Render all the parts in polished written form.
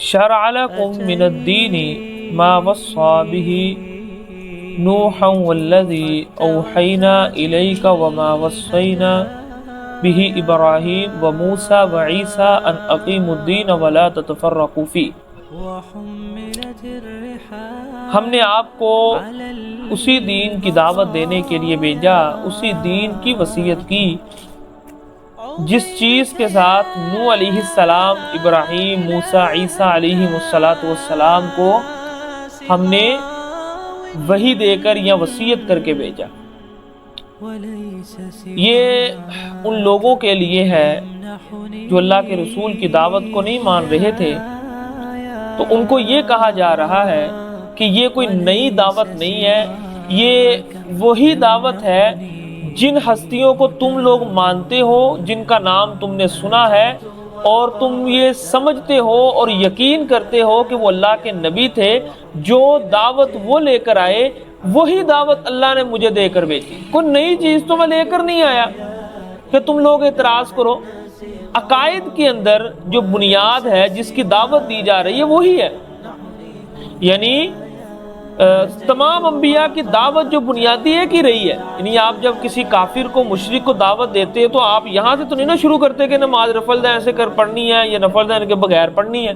شرع لکم من الدین ما وصى به نوحا والذی اوحینا الیک وما وصینا به ابراہیم وموسیٰ وعیسیٰ ان اقیموا الدین ولا تتفرقوا فیہ۔ ہم نے آپ کو اسی دین کی دعوت دینے کے لیے بھیجا، اسی دین کی وصیت کی جس چیز کے ساتھ نوح علیہ السلام، ابراہیم، موسیٰ، عیسیٰ علیہ السلام کو ہم نے وحی دے کر یا وصیت کر کے بھیجا۔ یہ ان لوگوں کے لیے ہے جو اللہ کے رسول کی دعوت کو نہیں مان رہے تھے، تو ان کو یہ کہا جا رہا ہے کہ یہ کوئی نئی دعوت نہیں ہے، یہ وہی دعوت ہے جن ہستیوں کو تم لوگ مانتے ہو، جن کا نام تم نے سنا ہے، اور تم یہ سمجھتے ہو اور یقین کرتے ہو کہ وہ اللہ کے نبی تھے، جو دعوت وہ لے کر آئے وہی دعوت اللہ نے مجھے دے کر بھیجی۔ کوئی نئی چیز تو میں لے کر نہیں آیا کہ تم لوگ اعتراض کرو۔ عقائد کے اندر جو بنیاد ہے، جس کی دعوت دی جا رہی ہے، وہی ہے۔ یعنی تمام انبیاء کی دعوت جو بنیادی ایک ہی رہی ہے۔ یعنی آپ جب کسی کافر کو، مشرک کو دعوت دیتے تو آپ یہاں سے تو نہیں شروع کرتے کہ نماز رفل دین سے کر پڑھنی ہے یا نفل دین کے بغیر پڑھنی ہے۔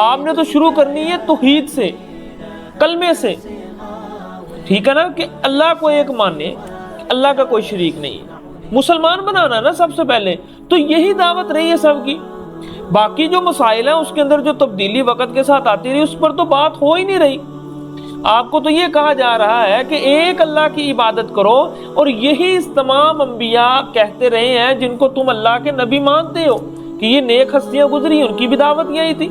آپ نے تو شروع کرنی ہے توحید سے، کلمے سے، ٹھیک ہے نا، کہ اللہ کو ایک ماننے، اللہ کا کوئی شریک نہیں ہے، مسلمان بنانا نا سب سے پہلے۔ تو یہی دعوت رہی ہے سب کی۔ باقی جو مسائل ہیں اس کے اندر جو تبدیلی وقت کے ساتھ آتی رہی، اس پر تو بات ہو ہی نہیں رہی۔ آپ کو تو یہ کہا جا رہا ہے کہ ایک اللہ کی عبادت کرو، اور یہی تمام انبیاء کہتے رہے ہیں جن کو تم اللہ کے نبی مانتے ہو کہ یہ نیک ہستیاں گزری، ان کی بھی دعوت یہی تھی،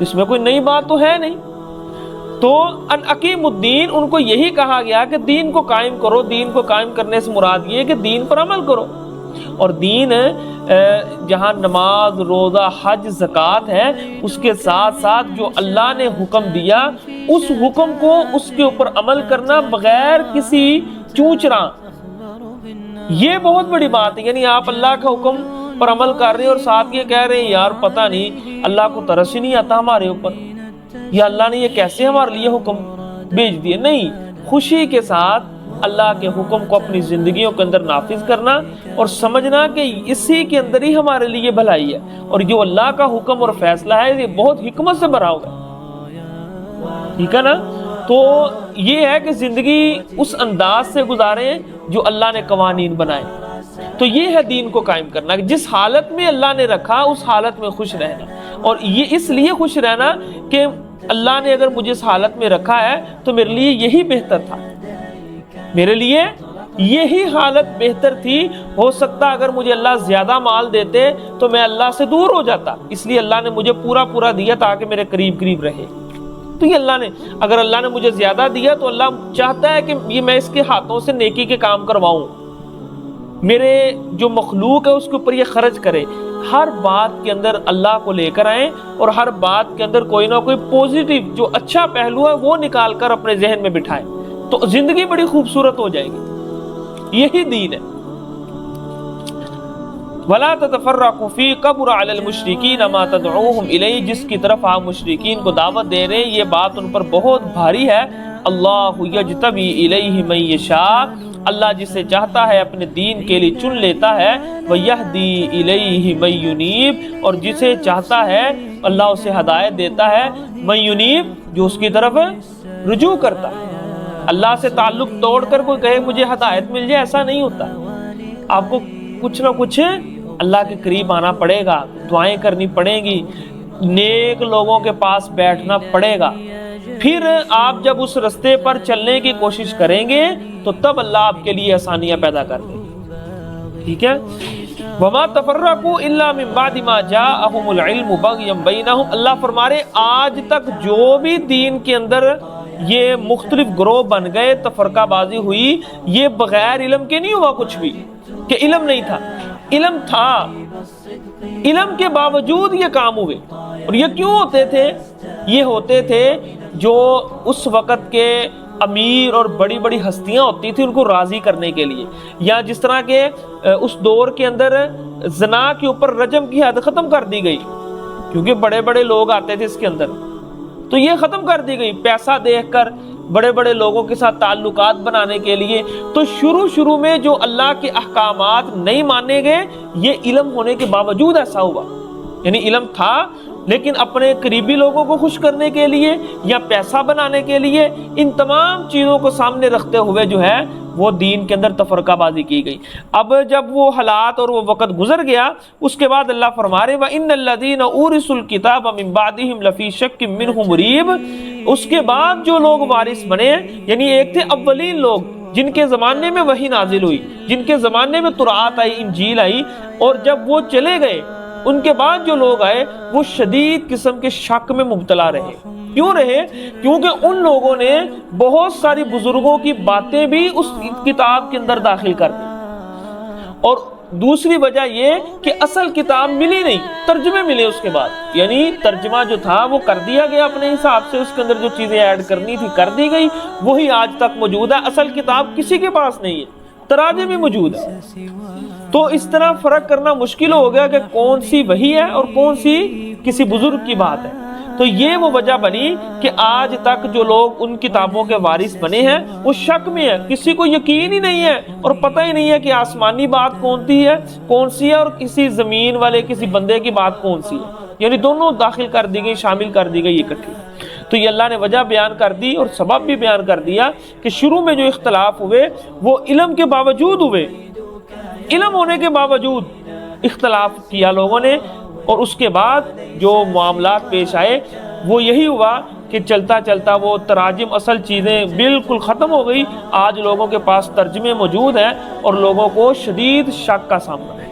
اس میں کوئی نئی بات تو ہے نہیں۔ تو ان اقیم الدین، ان کو یہی کہا گیا کہ دین کو قائم کرو۔ دین کو قائم کرنے سے مراد یہ کہ دین پر عمل کرو، اور دین جہاں نماز، روزہ، حج، زکوٰۃ ہے، اس کے ساتھ ساتھ جو اللہ نے حکم دیا اس حکم کو، اس کے اوپر عمل کرنا بغیر کسی چونچرا، یہ بہت بڑی بات ہے۔ یعنی آپ اللہ کا حکم پر عمل کر رہے ہیں اور ساتھ یہ کہہ رہے ہیں یار پتہ نہیں اللہ کو ترس ہی نہیں آتا ہمارے اوپر، یا اللہ نے یہ کیسے ہمارے لیے حکم بھیج دیے۔ نہیں، خوشی کے ساتھ اللہ کے حکم کو اپنی زندگیوں کے اندر نافذ کرنا اور سمجھنا کہ اسی کے اندر ہی ہمارے لیے بھلائی ہے، اور جو اللہ کا حکم اور فیصلہ ہے یہ بہت حکمت سے بھرا ہوا ہے، ٹھیک ہے نا۔ تو یہ ہے کہ زندگی اس انداز سے گزاریں جو اللہ نے قوانین بنائے۔ تو یہ ہے دین کو قائم کرنا، کہ جس حالت میں اللہ نے رکھا اس حالت میں خوش رہنا، اور یہ اس لیے خوش رہنا کہ اللہ نے اگر مجھے اس حالت میں رکھا ہے تو میرے لیے یہی بہتر تھا، میرے لیے یہی حالت بہتر تھی۔ ہو سکتا اگر مجھے اللہ زیادہ مال دیتے تو میں اللہ سے دور ہو جاتا، اس لیے اللہ نے مجھے پورا دیا تاکہ میرے قریب قریب رہے۔ تو یہ اللہ نے، اگر اللہ نے مجھے زیادہ دیا تو اللہ چاہتا ہے کہ یہ میں اس کے ہاتھوں سے نیکی کے کام کرواؤں، میرے جو مخلوق ہے اس کے اوپر یہ خرچ کرے۔ ہر بات کے اندر اللہ کو لے کر آئیں، اور ہر بات کے اندر کوئی نہ کوئی پوزیٹیو جو اچھا پہلو ہے وہ نکال کر اپنے ذہن میں بٹھائیں، تو زندگی بڑی خوبصورت ہو جائے گی۔ یہی دین ہے۔ وَلَا تَتَفَرَّقُوا فِيهِ كَبُرَ عَلَى الْمُشْرِكِينَ مَا تَدْعُوهُمْ إِلَيْهِ، جس کی طرف آپ مشرکین کو دعوت دے رہے ہیں یہ بات ان پر بہت بھاری ہے۔ اللہ یجتبی الیہ من یشاء، اللہ جسے چاہتا ہے اپنے دین کے لیے چن لیتا ہے، ویہدی الیہ من ینیب، اور جسے چاہتا ہے اللہ اسے ہدایت دیتا ہے، من ینیب، جو اس کی طرف رجوع کرتا ہے۔ اللہ سے تعلق توڑ کر کوئی کہے مجھے ہدایت مل جائے، ایسا نہیں ہوتا۔ آپ کو کچھ نہ کچھ اللہ کے قریب آنا پڑے گا، دعائیں کرنی پڑیں گی، نیک لوگوں کے پاس بیٹھنا پڑے گا، پھر آپ جب اس رستے پر چلنے کی کوشش کریں گے تو تب اللہ آپ کے لیے آسانیاں پیدا کر دے گا، ٹھیک ہے۔ وَمَا تَفَرَّقُوا إِلَّا مِن بَعْدِ مَا جَاءَهُمُ الْعِلْمُ بَغْيًا بَيْنَهُمْ، اللہ فرما رہے آج تک جو بھی دین کے اندر یہ مختلف گروہ بن گئے، تفرقہ بازی ہوئی، یہ بغیر علم کے نہیں ہوا کچھ بھی، کہ علم نہیں تھا، علم تھا، علم کے باوجود یہ کام ہوئے۔ اور یہ کیوں ہوتے تھے؟ یہ ہوتے تھے جو اس وقت کے امیر اور بڑی بڑی ہستیاں ہوتی تھی ان کو راضی کرنے کے لیے، یا جس طرح کے اس دور کے اندر زنا کے اوپر رجم کی حد ختم کر دی گئی، کیونکہ بڑے بڑے لوگ آتے تھے اس کے اندر، تو یہ ختم کر دی گئی پیسہ دیکھ کر بڑے بڑے لوگوں کے ساتھ تعلقات بنانے کے لیے۔ تو شروع میں جو اللہ کے احکامات نہیں مانے گئے، یہ علم ہونے کے باوجود ایسا ہوا، یعنی علم تھا لیکن اپنے قریبی لوگوں کو خوش کرنے کے لیے یا پیسہ بنانے کے لیے، ان تمام چیزوں کو سامنے رکھتے ہوئے جو ہے وہ دین کے اندر تفرقہ بازی کی گئی۔ اب جب وہ حالات اور وہ وقت گزر گیا، اس کے بعد اللہ فرما رہے وَإِنَّ الَّذِينَ أُورِثُوا الْكِتَابَ مِن بَعْدِهِمْ لَفِي شَكٍّ مِّنْهُ مُرِيبٍ، اس کے بعد جو لوگ وارث بنے، یعنی ایک تھے اولین لوگ جن کے زمانے میں وحی نازل ہوئی، جن کے زمانے میں تورات آئی، انجیل آئی، اور جب وہ چلے گئے ان کے بعد جو لوگ آئے وہ شدید قسم کے شک میں مبتلا رہے۔ کیوں رہے؟ کیونکہ ان لوگوں نے بہت ساری بزرگوں کی باتیں بھی اس کتاب کے اندر داخل کر دی، اور دوسری وجہ یہ کہ اصل کتاب ملی نہیں، ترجمے ملے اس کے بعد، یعنی ترجمہ جو تھا وہ کر دیا گیا اپنے حساب سے، اس کے اندر جو چیزیں ایڈ کرنی تھی کر دی گئی، وہی آج تک موجود ہے، اصل کتاب کسی کے پاس نہیں ہے، تراجم بھی موجود ہے۔ تو اس طرح فرق کرنا مشکل ہو گیا کہ کون سی وحی ہے اور کون سی کسی بزرگ کی بات ہے۔ تو یہ وہ وجہ بنی کہ آج تک جو لوگ ان کتابوں کے وارث بنے ہیں وہ شک میں ہے، کسی کو یقین ہی نہیں ہے اور پتہ ہی نہیں ہے کہ آسمانی بات کون سی ہے اور کسی زمین والے کسی بندے کی بات کون سی ہے، یعنی دونوں داخل کر دی گئی، شامل کر دی گئی اکٹھی۔ تو یہ اللہ نے وجہ بیان کر دی اور سبب بھی بیان کر دیا کہ شروع میں جو اختلاف ہوئے وہ علم کے باوجود ہوئے، علم ہونے کے باوجود اختلاف کیا لوگوں نے، اور اس کے بعد جو معاملات پیش آئے وہ یہی ہوا کہ چلتا چلتا وہ تراجم اصل چیزیں بالکل ختم ہو گئی، آج لوگوں کے پاس ترجمے موجود ہیں اور لوگوں کو شدید شک کا سامنا ہے۔